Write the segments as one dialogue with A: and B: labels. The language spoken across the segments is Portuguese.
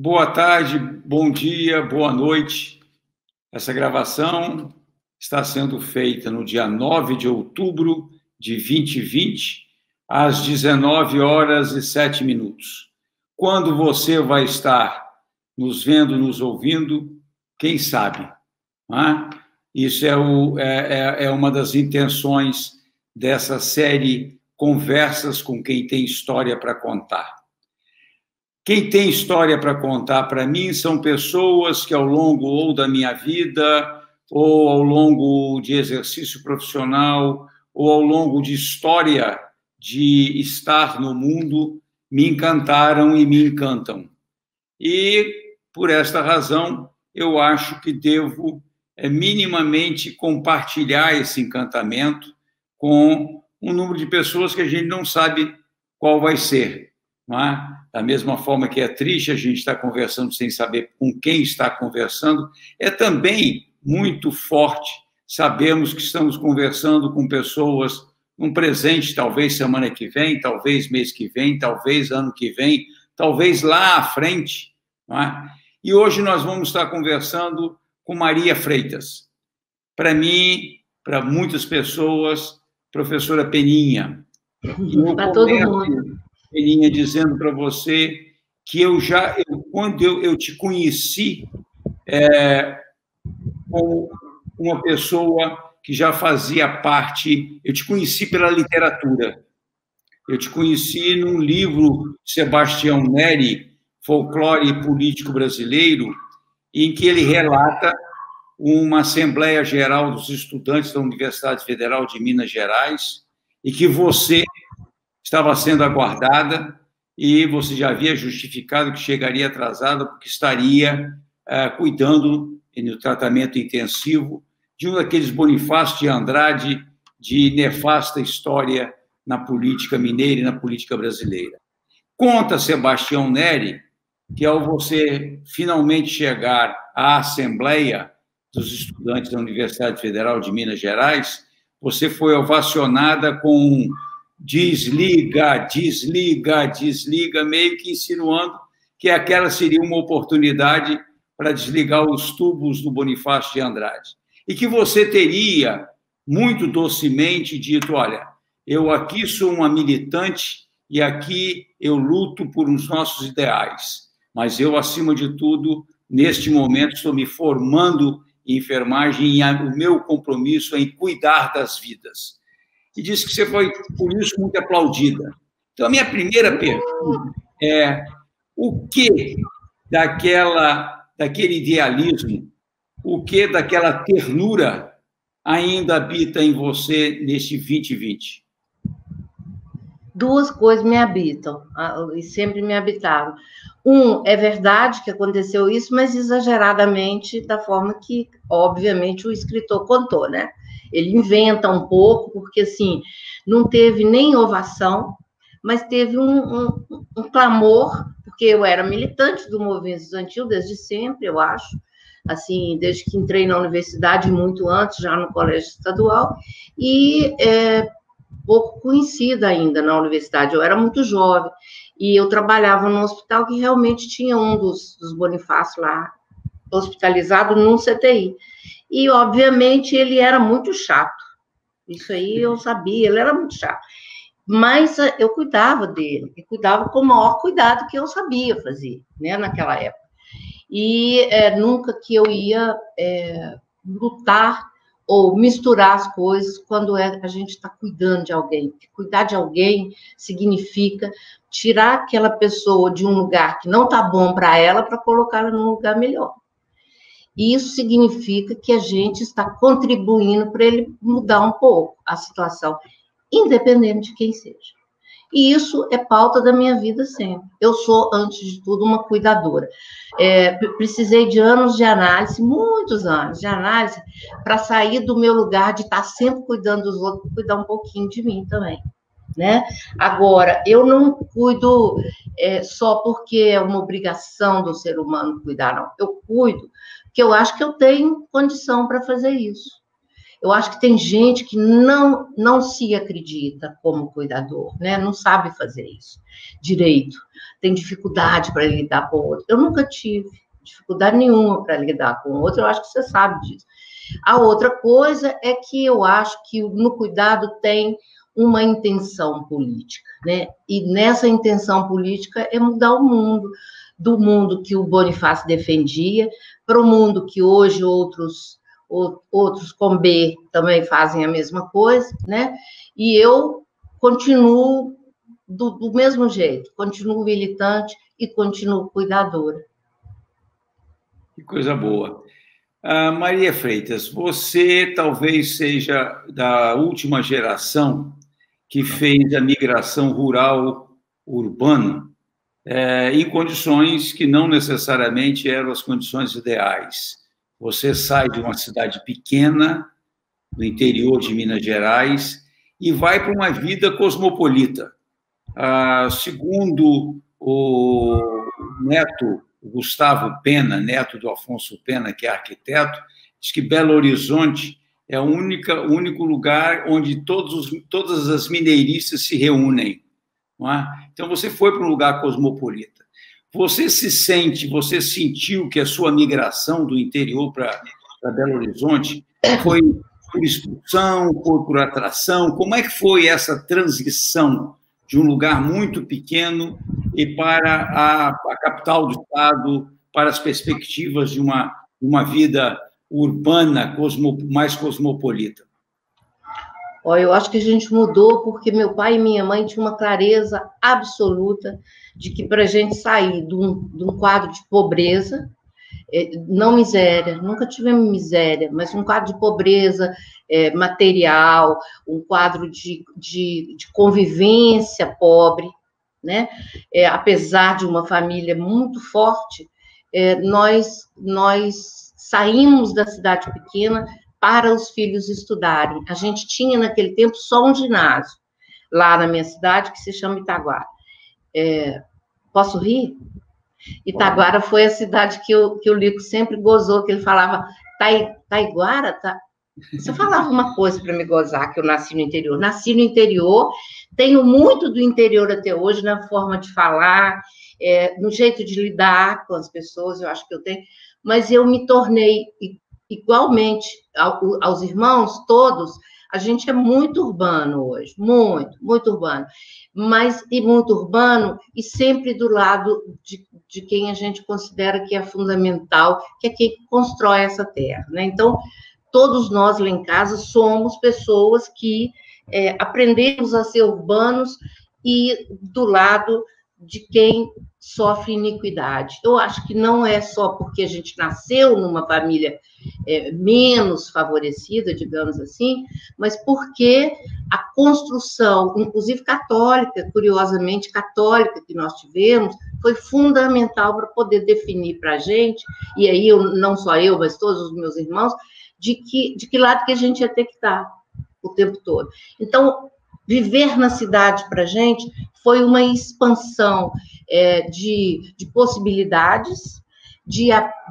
A: Boa tarde, bom dia, boa noite. Essa gravação está sendo feita no dia 9 de outubro de 2020, às 19 horas e 7 minutos. Quando você vai estar nos vendo, nos ouvindo, quem sabe? Não é? Isso é uma das intenções dessa série Conversas com quem tem história para contar. Quem tem história para contar para mim são pessoas que, ao longo ou da minha vida, ou ao longo de exercício profissional, ou ao longo de história de estar no mundo, me encantaram e me encantam. E, por esta razão, eu acho que devo minimamente compartilhar esse encantamento com um número de pessoas que a gente não sabe qual vai ser, não é? Da mesma forma que é triste a gente estar conversando sem saber com quem está conversando, é também muito forte sabermos que estamos conversando com pessoas no presente, talvez semana que vem, talvez mês que vem, talvez ano que vem, talvez lá à frente, não é? E hoje nós vamos estar conversando com Maria Freitas. Para mim, para muitas pessoas, professora Peninha.
B: Para todo mundo.
A: Peninha, dizendo para você que quando eu te conheci como uma pessoa que já fazia parte, eu te conheci pela literatura. Eu te conheci num livro de Sebastião Neri, Folclore Político Brasileiro, em que ele relata uma Assembleia Geral dos Estudantes da Universidade Federal de Minas Gerais, e que você estava sendo aguardada e você já havia justificado que chegaria atrasada porque estaria cuidando no tratamento intensivo de um daqueles Bonifácio de Andrade de nefasta história na política mineira e na política brasileira. Conta Sebastião Neri que, ao você finalmente chegar à Assembleia dos Estudantes da Universidade Federal de Minas Gerais, você foi ovacionada com desliga, desliga, desliga, meio que insinuando que aquela seria uma oportunidade para desligar os tubos do Bonifácio de Andrade. E que você teria, muito docemente, dito, olha, eu aqui sou uma militante e aqui eu luto por os nossos ideais, mas eu, acima de tudo, neste momento, estou me formando em enfermagem e o meu compromisso é em cuidar das vidas. E disse que você foi, por isso, muito aplaudida. Então, a minha primeira pergunta é o que daquele idealismo, o que daquela ternura ainda habita em você neste 2020?
B: Duas coisas me habitam, e sempre me habitaram. É verdade que aconteceu isso, mas exageradamente da forma que, obviamente, o escritor contou, né? Ele inventa um pouco, porque, assim, não teve nem ovação, mas teve um clamor, porque eu era militante do movimento estudantil desde sempre, eu acho, assim, desde que entrei na universidade, muito antes, já no colégio estadual, e pouco conhecida ainda na universidade, eu era muito jovem, e eu trabalhava num hospital que realmente tinha um dos Bonifácio lá, hospitalizado num CTI. E, obviamente, ele era muito chato. Isso aí eu sabia, ele era muito chato. Mas eu cuidava dele, eu cuidava com o maior cuidado que eu sabia fazer, né, naquela época. E nunca que eu ia lutar ou misturar as coisas quando a gente está cuidando de alguém. Porque cuidar de alguém significa tirar aquela pessoa de um lugar que não está bom para ela para colocá-la num lugar melhor. E isso significa que a gente está contribuindo para ele mudar um pouco a situação, independente de quem seja. E isso é pauta da minha vida sempre. Eu sou, antes de tudo, uma cuidadora. Precisei de anos de análise, muitos anos de análise, para sair do meu lugar de estar sempre cuidando dos outros, cuidar um pouquinho de mim também, né? Agora, eu não cuido só porque é uma obrigação do ser humano cuidar, não. Eu cuido porque eu acho que eu tenho condição para fazer isso. Eu acho que tem gente que não se acredita como cuidador, né? Não sabe fazer isso direito, tem dificuldade para lidar com o outro. Eu nunca tive dificuldade nenhuma para lidar com o outro, eu acho que você sabe disso. A outra coisa é que eu acho que no cuidado tem uma intenção política, né? E nessa intenção política é mudar o mundo, do mundo que o Bonifácio defendia para o mundo que hoje outros com B também fazem a mesma coisa, né? E eu continuo do mesmo jeito, continuo militante e continuo cuidadora.
A: Que coisa boa. Maria Freitas, você talvez seja da última geração que fez a migração rural-urbana em condições que não necessariamente eram as condições ideais. Você sai de uma cidade pequena, do interior de Minas Gerais, e vai para uma vida cosmopolita. Segundo o neto, o Gustavo Pena, neto do Afonso Pena, que é arquiteto, diz que Belo Horizonte é o único lugar onde todas as mineiristas se reúnem. Não é? Então, você foi para um lugar cosmopolita. Você sentiu que a sua migração do interior para Belo Horizonte foi por expulsão, por atração? Como é que foi essa transição de um lugar muito pequeno e para a capital do estado, para as perspectivas de uma vida urbana mais cosmopolita?
B: Eu acho que a gente mudou porque meu pai e minha mãe tinham uma clareza absoluta de que para a gente sair de um quadro de pobreza, não miséria, nunca tivemos miséria, mas um quadro de pobreza material, um quadro de convivência pobre, né? Apesar de uma família muito forte, nós saímos da cidade pequena para os filhos estudarem. A gente tinha, naquele tempo, só um ginásio, lá na minha cidade, que se chama Itaguara. Posso rir? Itaguara foi a cidade que o Lico sempre gozou, que ele falava, Taiguara? Você falava uma coisa para me gozar, que eu nasci no interior. Nasci no interior, tenho muito do interior até hoje, na forma de falar, no jeito de lidar com as pessoas, eu acho que eu tenho, mas eu me tornei igualmente aos irmãos todos, a gente é muito urbano hoje, muito urbano, muito urbano e sempre do lado de quem a gente considera que é fundamental, que é quem constrói essa terra, né? Então, todos nós lá em casa somos pessoas que aprendemos a ser urbanos e do lado de quem sofre iniquidade. Eu acho que não é só porque a gente nasceu numa família menos favorecida, digamos assim, mas porque a construção, inclusive católica, curiosamente católica, que nós tivemos, foi fundamental para poder definir para a gente, e aí não só eu, mas todos os meus irmãos, de que lado que a gente ia ter que estar o tempo todo. Então, viver na cidade para a gente foi uma expansão de possibilidades, de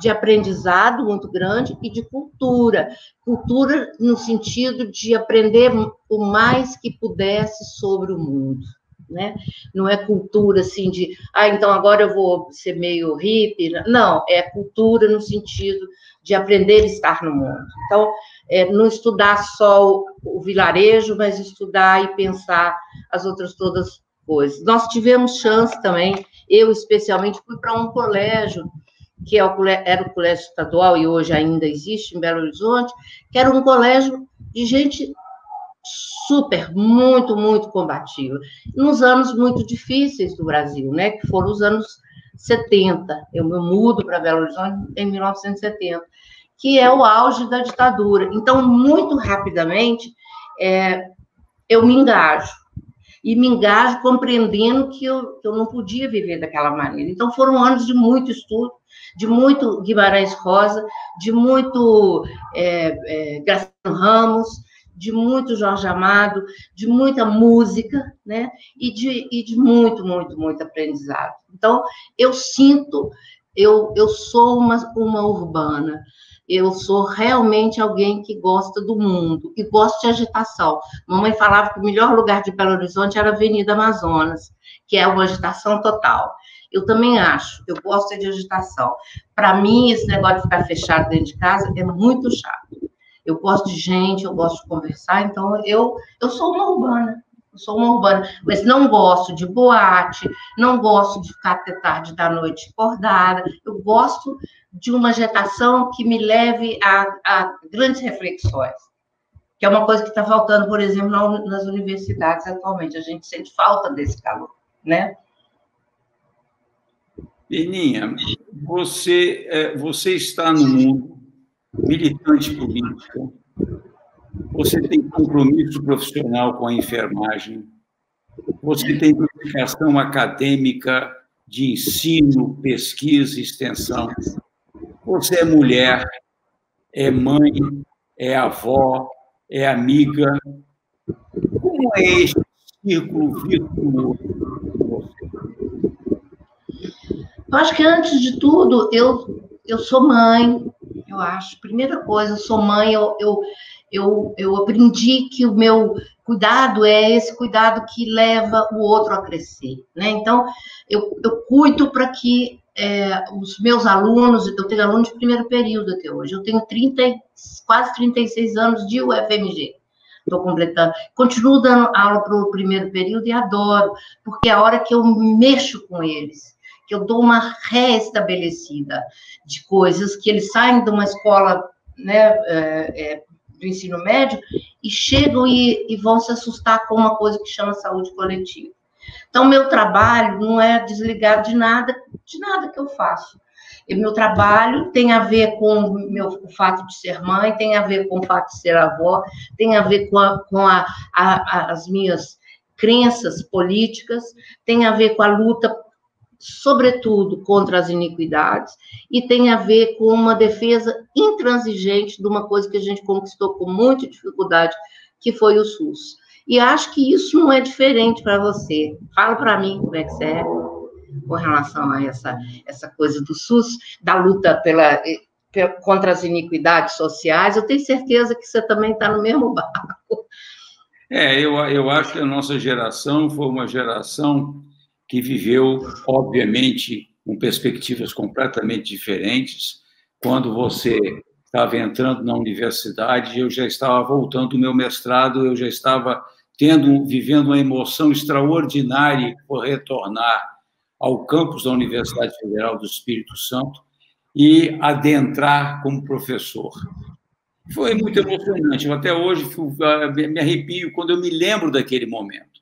B: aprendizado muito grande e de cultura. Cultura no sentido de aprender o mais que pudesse sobre o mundo, né? Não é cultura assim de, então agora eu vou ser meio hippie. Não, é cultura no sentido de aprender a estar no mundo. Então, não estudar só o vilarejo, mas estudar e pensar as outras todas coisas. Nós tivemos chance também, eu especialmente fui para um colégio, que era o colégio estadual e hoje ainda existe em Belo Horizonte, que era um colégio de gente muito, muito combativa, nos anos muito difíceis do Brasil, né, que foram os anos 70, eu me mudo para Belo Horizonte em 1970, que é o auge da ditadura. Então, muito rapidamente, eu me engajo compreendendo que eu não podia viver daquela maneira. Então, foram anos de muito estudo, de muito Guimarães Rosa, de muito Graciliano Ramos, de muito Jorge Amado, de muita música, né? E de muito, muito, muito aprendizado. Então, eu sinto, eu sou uma urbana. Eu sou realmente alguém que gosta do mundo e gosto de agitação. Mamãe falava que o melhor lugar de Belo Horizonte era a Avenida Amazonas, que é uma agitação total. Eu também acho, eu gosto de agitação. Para mim, esse negócio de ficar fechado dentro de casa é muito chato. Eu gosto de gente, eu gosto de conversar, então eu sou uma urbana. Eu sou uma urbana, mas não gosto de boate, não gosto de ficar até tarde da noite acordada. Eu gosto de uma agitação que me leve a grandes reflexões, que é uma coisa que está faltando, por exemplo, nas universidades atualmente. A gente sente falta desse calor, né?
A: Beninha, você está no mundo militante política, você tem compromisso profissional com a enfermagem, você tem dedicação acadêmica de ensino, pesquisa e extensão, você é mulher, é mãe, é avó, é amiga. Como é esse círculo virtuoso?
B: Eu acho que, antes de tudo, eu sou mãe, eu acho. Primeira coisa, eu sou mãe, eu aprendi que o meu cuidado é esse cuidado que leva o outro a crescer, né? Então, eu cuido para que os meus alunos, eu tenho alunos de primeiro período até hoje, eu tenho quase 36 anos de UFMG. Estou completando. Continuo dando aula para o primeiro período e adoro, porque é a hora que eu mexo com eles, que eu dou uma reestabelecida de coisas, que eles saem de uma escola, né, do ensino médio e chegam e vão se assustar com uma coisa que chama saúde coletiva. Então, meu trabalho não é desligado de nada que eu faço. E meu trabalho tem a ver com o fato de ser mãe, tem a ver com o fato de ser avó, tem a ver com as minhas crenças políticas, tem a ver com a luta, sobretudo, contra as iniquidades, e tem a ver com uma defesa intransigente de uma coisa que a gente conquistou com muita dificuldade, que foi o SUS. E acho que isso não é diferente para você. Fala para mim como é que você é com relação a essa coisa do SUS, da luta contra as iniquidades sociais. Eu tenho certeza que você também está no mesmo barco.
A: Eu acho que a nossa geração foi uma geração que viveu, obviamente, com perspectivas completamente diferentes. Quando você estava entrando na universidade, eu já estava voltando do meu mestrado, eu já estava vivendo uma emoção extraordinária por retornar ao campus da Universidade Federal do Espírito Santo e adentrar como professor. Foi muito emocionante. Eu até hoje me arrepio quando eu me lembro daquele momento.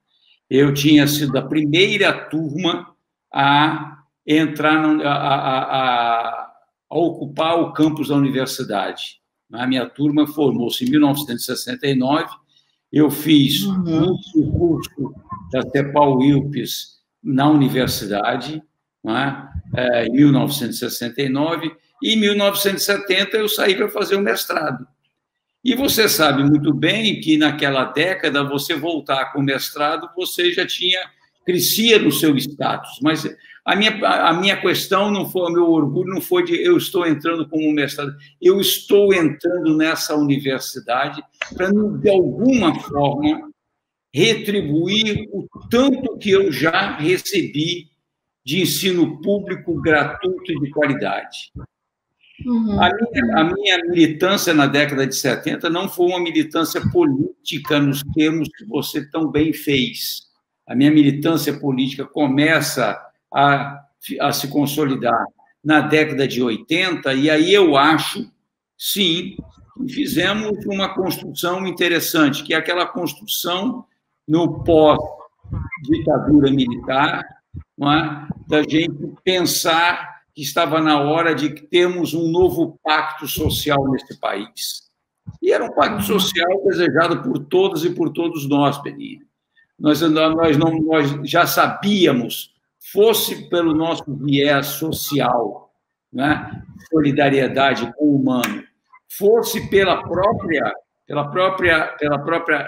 A: Eu tinha sido da primeira turma a entrar, a ocupar o campus da universidade. A minha turma formou-se em 1969. Eu fiz o curso da CEPAL-UILPES na universidade, em 1969, e em 1970 eu saí para fazer o mestrado. E você sabe muito bem que naquela década, você voltar com o mestrado, você já crescia no seu status, mas a minha questão não foi, o meu orgulho não foi de eu estou entrando como mestrado, eu estou entrando nessa universidade para, de alguma forma, retribuir o tanto que eu já recebi de ensino público gratuito e de qualidade. Uhum. A minha militância na década de 70 não foi uma militância política nos termos que você tão bem fez. A minha militância política começa a se consolidar na década de 80, e aí eu acho, sim, que fizemos uma construção interessante, que é aquela construção no pós-ditadura militar, da gente pensar que estava na hora de termos um novo pacto social nesse país. E era um pacto social desejado por todos e por todos nós, Beninha. Nós já sabíamos, fosse pelo nosso viés social, solidariedade com o humano, fosse pela própria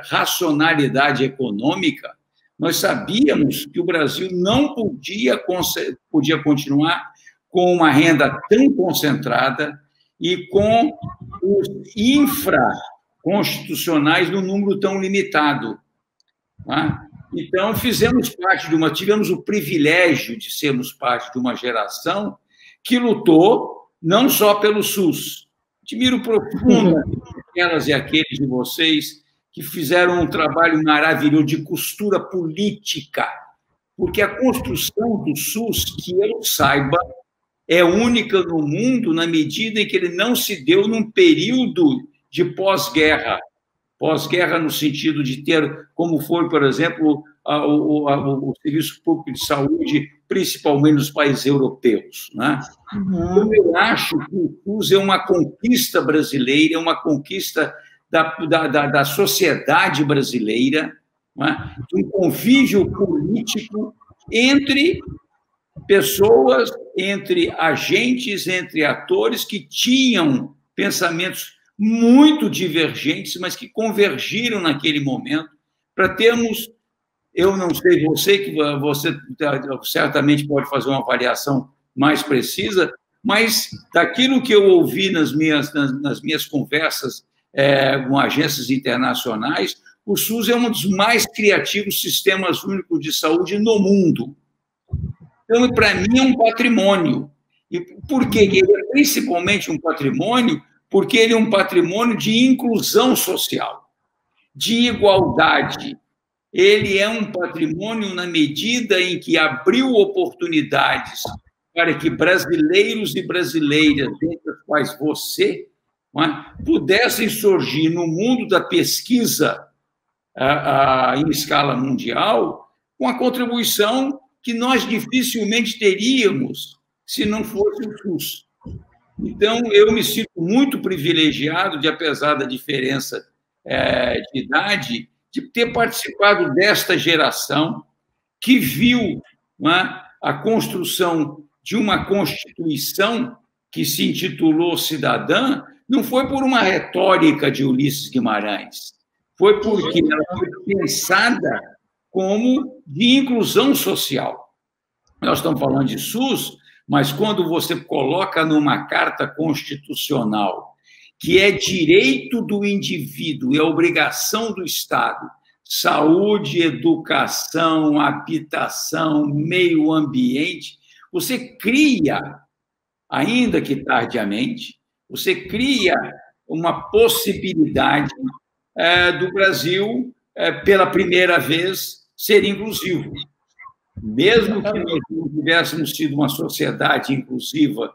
A: racionalidade econômica, nós sabíamos que o Brasil não podia continuar com uma renda tão concentrada e com os infraconstitucionais no número tão limitado. Tá? Então, tivemos o privilégio de sermos parte de uma geração que lutou não só pelo SUS. Admiro profundamente aquelas e aqueles de vocês que fizeram um trabalho maravilhoso de costura política, porque a construção do SUS, que eu saiba, é única no mundo na medida em que ele não se deu num período de pós-guerra. Pós-guerra no sentido de ter, como foi, por exemplo, o Serviço Público de Saúde, principalmente nos países europeus. Né? Então, eu acho que o SUS é uma conquista brasileira, é uma conquista da sociedade brasileira, né? Um convívio político entre pessoas, entre agentes, entre atores que tinham pensamentos muito divergentes, mas que convergiram naquele momento para termos, eu não sei você, que você certamente pode fazer uma avaliação mais precisa, mas daquilo que eu ouvi nas minhas conversas com agências internacionais, o SUS é um dos mais criativos sistemas únicos de saúde no mundo. Então, para mim, é um patrimônio. E por quê? Ele é principalmente um patrimônio porque ele é um patrimônio de inclusão social, de igualdade. Ele é um patrimônio na medida em que abriu oportunidades para que brasileiros e brasileiras, entre as quais você, pudessem surgir no mundo da pesquisa em escala mundial com a contribuição que nós dificilmente teríamos se não fosse o SUS. Então, eu me sinto muito privilegiado, apesar da diferença de idade, de ter participado desta geração que viu a construção de uma Constituição que se intitulou cidadã, não foi por uma retórica de Ulisses Guimarães, foi porque ela foi pensada como de inclusão social. Nós estamos falando de SUS, mas quando você coloca numa carta constitucional que é direito do indivíduo, é obrigação do Estado, saúde, educação, habitação, meio ambiente, você cria, ainda que tardiamente, você cria uma possibilidade do Brasil, pela primeira vez, ser inclusivo. Mesmo que nós não tivéssemos sido uma sociedade inclusiva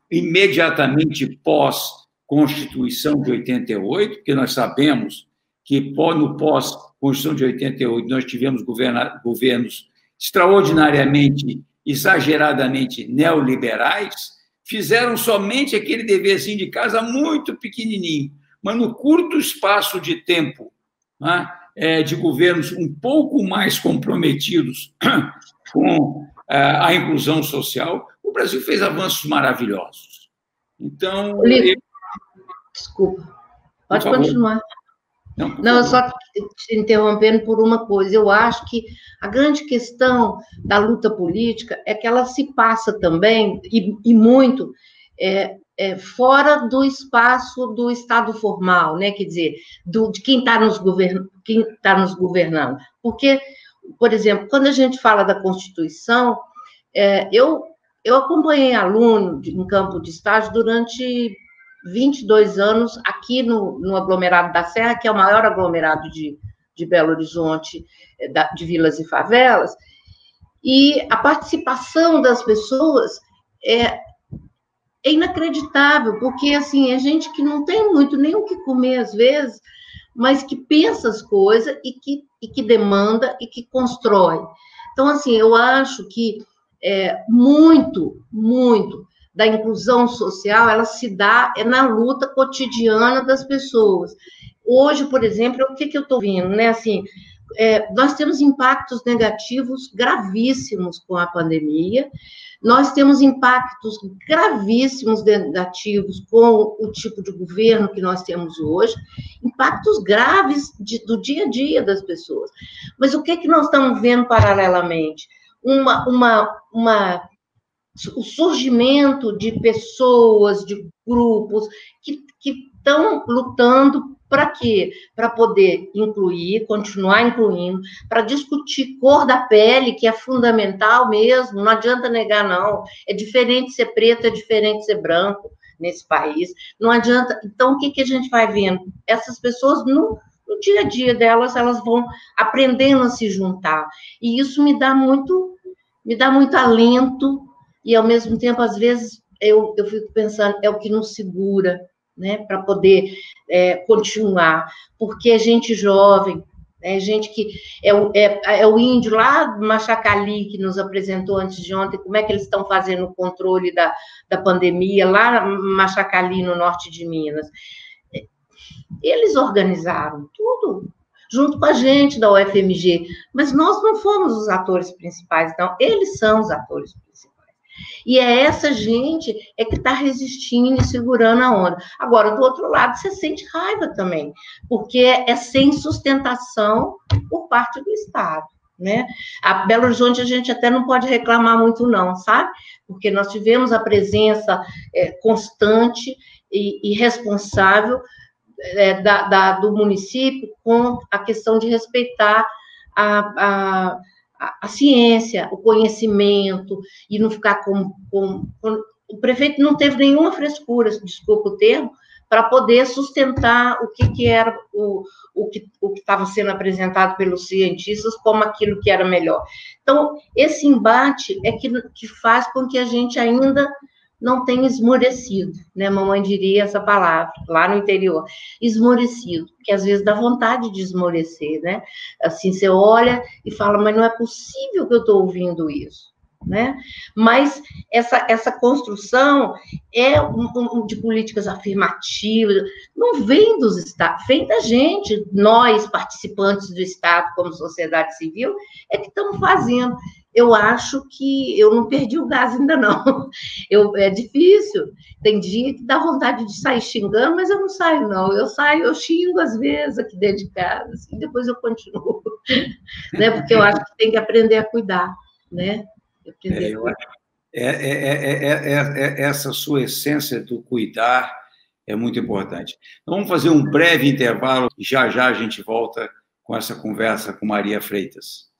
A: imediatamente pós-Constituição de 88, porque nós sabemos que no pós-Constituição de 88 nós tivemos governos extraordinariamente, exageradamente neoliberais, fizeram somente aquele deverzinho de casa muito pequenininho, mas no curto espaço de tempo, de governos um pouco mais comprometidos com a inclusão social, o Brasil fez avanços maravilhosos. Então...
B: Desculpa, pode continuar. Não, eu só te interrompendo por uma coisa. Eu acho que a grande questão da luta política é que ela se passa também, e muito, fora do espaço do Estado formal, né? Quer dizer, de quem está nos governando. Porque, por exemplo, quando a gente fala da Constituição, eu acompanhei aluno em campo de estágio durante 22 anos aqui no aglomerado da Serra, que é o maior aglomerado de Belo Horizonte, de vilas e favelas, e a participação das pessoas é inacreditável, porque, assim, é gente que não tem muito nem o que comer, às vezes, mas que pensa as coisas e que demanda e que constrói. Então, assim, eu acho que muito da inclusão social, ela se dá na luta cotidiana das pessoas. Hoje, por exemplo, o que eu estou vendo, né? Assim, nós temos impactos negativos gravíssimos com a pandemia, nós temos impactos gravíssimos negativos com o tipo de governo que nós temos hoje, impactos graves do dia a dia das pessoas. Mas o que nós estamos vendo paralelamente? Uma o surgimento de pessoas, de grupos que estão lutando para quê? Para poder incluir, continuar incluindo, para discutir cor da pele, que é fundamental mesmo, não adianta negar, não. É diferente ser preto, é diferente ser branco nesse país. Não adianta. Então, o que a gente vai vendo? Essas pessoas, no dia a dia delas, elas vão aprendendo a se juntar. E isso me dá muito alento, e, ao mesmo tempo, às vezes, eu fico pensando, é o que nos segura, né, para poder continuar, porque é gente jovem, é gente que é o índio lá do Machacali que nos apresentou antes de ontem, como é que eles estão fazendo o controle da pandemia lá no Machacali, no norte de Minas. Eles organizaram tudo, junto com a gente da UFMG, mas nós não fomos os atores principais, não, eles são os atores principais. E é essa gente que está resistindo e segurando a onda. Agora, do outro lado, você sente raiva também, porque é sem sustentação por parte do Estado, né? A Belo Horizonte a gente até não pode reclamar muito não, sabe? Porque nós tivemos a presença constante e responsável do município com a questão de respeitar a ciência, o conhecimento, e não ficar com... O prefeito não teve nenhuma frescura, desculpa o termo, para poder sustentar o que era o que estava sendo apresentado pelos cientistas como aquilo que era melhor. Então, esse embate é que faz com que a gente ainda não tenha esmorecido, né? Mamãe diria essa palavra, lá no interior, esmorecido, que às vezes dá vontade de esmorecer, né? Assim, você olha e fala, mas não é possível que eu estou ouvindo isso, né? Mas essa construção de políticas afirmativas, não vem dos Estados, vem da gente, nós, participantes do Estado, como sociedade civil, que estamos fazendo. Eu acho que eu não perdi o gás ainda não. É difícil. Tem dia que dá vontade de sair xingando, mas eu não saio, não. Eu xingo às vezes aqui dentro de casa, assim, depois eu continuo. Né? Porque eu acho que tem que aprender a cuidar, né?
A: Essa sua essência do cuidar é muito importante. Então, vamos fazer um breve intervalo e já a gente volta com essa conversa com Maria Freitas.